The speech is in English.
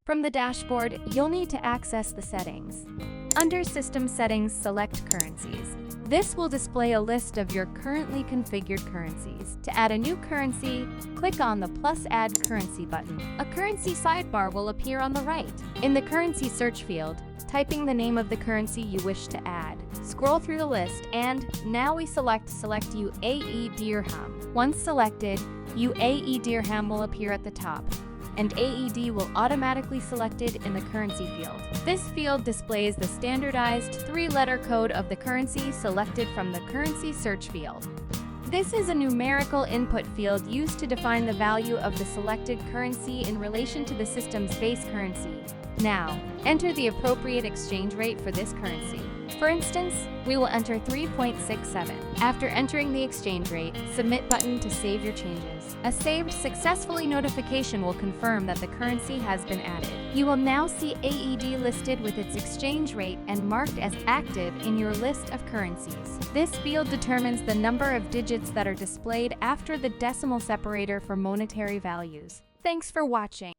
From the dashboard, you'll need to access the settings. Under System Settings, select Currencies. This will display a list of your currently configured currencies. To add a new currency, click on the plus Add Currency button. A currency sidebar will appear on the right. In the currency search field, typing the name of the currency you wish to add. Scroll through the list and now we select UAE Dirham. Once selected, UAE Dirham will appear at the top, and AED will automatically selected in the currency field. This field displays the standardized 3-letter code of the currency selected from the currency search field. This is a numerical input field used to define the value of the selected currency in relation to the system's base currency. Now, enter the appropriate exchange rate for this currency. For instance, we will enter 3.67. After entering the exchange rate, Submit button to save your changes. A saved successfully notification will confirm that the currency has been added. You will now see AED listed with its exchange rate and marked as active in your list of currencies. This field determines the number of digits that are displayed after the decimal separator for monetary values. Thanks for watching.